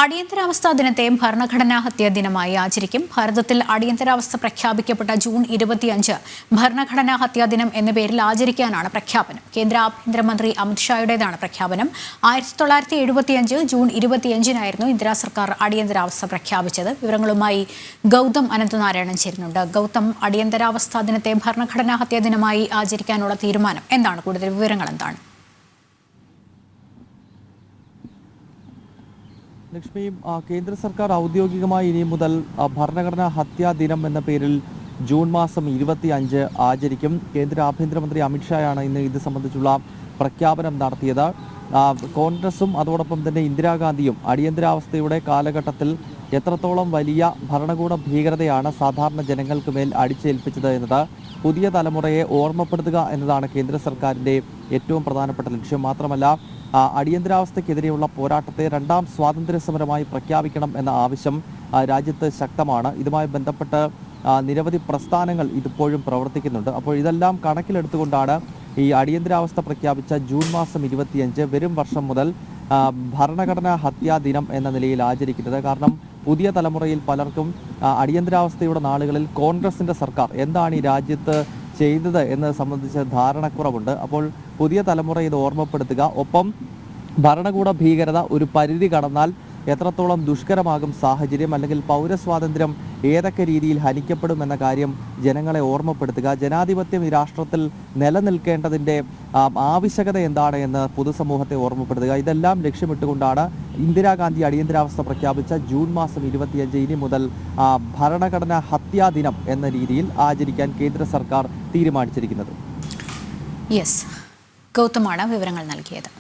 അടിയന്തരാവസ്ഥാ ദിനത്തെയും ഭരണഘടനാ ഹത്യാ ദിനമായി ആചരിക്കും. ഭാരതത്തിൽ അടിയന്തരാവസ്ഥ പ്രഖ്യാപിക്കപ്പെട്ട ജൂൺ 25 ഭരണഘടനാ ഹത്യാ ദിനം എന്ന പേരിൽ ആചരിക്കാനാണ് പ്രഖ്യാപനം. കേന്ദ്ര ആഭ്യന്തരമന്ത്രി അമിത്ഷായുടേതാണ് പ്രഖ്യാപനം. 1975 ജൂൺ 25 ഇന്ദിരാ സർക്കാർ അടിയന്തരാവസ്ഥ പ്രഖ്യാപിച്ചത്. വിവരങ്ങളുമായി ഗൗതം അനന്തനാരായണൻ ചേരുന്നുണ്ട്. ഗൗതം, അടിയന്തരാവസ്ഥാ ദിനത്തെ ഭരണഘടനാ ഹത്യാ ദിനമായി ആചരിക്കാനുള്ള തീരുമാനം എന്താണ്? കൂടുതൽ വിവരങ്ങൾ എന്താണ്? ലക്ഷ്മി, കേന്ദ്ര സർക്കാർ ഔദ്യോഗികമായി ഇനി മുതൽ ഭരണഘടനാ ഹത്യാ ദിനം എന്ന പേരിൽ ജൂൺ മാസം 25 ആചരിക്കും. കേന്ദ്ര ആഭ്യന്തരമന്ത്രി അമിത്ഷായാണ് ഇന്ന് ഇത് സംബന്ധിച്ചുള്ള പ്രഖ്യാപനം നടത്തിയത്. കോൺഗ്രസും അതോടൊപ്പം തന്നെ ഇന്ദിരാഗാന്ധിയും അടിയന്തരാവസ്ഥയുടെ കാലഘട്ടത്തിൽ എത്രത്തോളം വലിയ ഭരണകൂട ഭീകരതയാണ് സാധാരണ ജനങ്ങൾക്ക് മേൽ അടിച്ചേൽപ്പിച്ചത് എന്നത് പുതിയ തലമുറയെ ഓർമ്മപ്പെടുത്തുക എന്നതാണ് കേന്ദ്ര സർക്കാരിൻ്റെ ഏറ്റവും പ്രധാനപ്പെട്ട ലക്ഷ്യം. മാത്രമല്ല, അടിയന്തരാവസ്ഥയ്ക്കെതിരെയുള്ള പോരാട്ടത്തെ രണ്ടാം സ്വാതന്ത്ര്യ സമരമായി പ്രഖ്യാപിക്കണം എന്ന ആവശ്യം രാജ്യത്ത് ശക്തമാണ്. ഇതുമായി ബന്ധപ്പെട്ട് നിരവധി പ്രസ്ഥാനങ്ങൾ ഇതിപ്പോഴും പ്രവർത്തിക്കുന്നുണ്ട്. അപ്പോൾ ഇതെല്ലാം കണക്കിലെടുത്തുകൊണ്ടാണ് ഈ അടിയന്തരാവസ്ഥ പ്രഖ്യാപിച്ച ജൂൺ മാസം 25 വരും വർഷം മുതൽ ഭരണഘടനാ ഹത്യാ ദിനം എന്ന നിലയിൽ ആചരിക്കുന്നത്. കാരണം പുതിയ തലമുറയിൽ പലർക്കും അടിയന്തരാവസ്ഥയുടെ നാളുകളിൽ കോൺഗ്രസിൻ്റെ സർക്കാർ എന്താണ് ഈ രാജ്യത്ത് ചെയ്തത് എന്നത് സംബന്ധിച്ച് ധാരണക്കുറവുണ്ട്. അപ്പോൾ പുതിയ തലമുറ ഇത് ഓർമ്മപ്പെടുത്തുക, ഒപ്പം ഭരണകൂട ഭീകരത ഒരു പരിധി കടന്നാൽ എത്രത്തോളം ദുഷ്കരമാകും സാഹചര്യം, അല്ലെങ്കിൽ പൗരസ്വാതന്ത്ര്യം ഏതൊക്കെ രീതിയിൽ ഹനിക്കപ്പെടും എന്ന കാര്യം ജനങ്ങളെ ഓർമ്മപ്പെടുത്തുക, ജനാധിപത്യം ഈ രാഷ്ട്രത്തിൽ നിലനിൽക്കേണ്ടതിൻ്റെ ആവശ്യകത എന്താണ് എന്ന് പൊതുസമൂഹത്തെ ഓർമ്മപ്പെടുത്തുക. ഇതെല്ലാം ലക്ഷ്യമിട്ടുകൊണ്ടാണ് ഇന്ദിരാഗാന്ധി അടിയന്തരാവസ്ഥ പ്രഖ്യാപിച്ച ജൂൺ മാസം 25 ഇനി മുതൽ ഭരണഘടനാ ഹത്യാ ദിനം എന്ന രീതിയിൽ ആചരിക്കാൻ കേന്ദ്ര സർക്കാർ തീരുമാനിച്ചിരിക്കുന്നത്. യെസ്, ഗൗതമാണ് വിവരങ്ങൾ നൽകിയത്.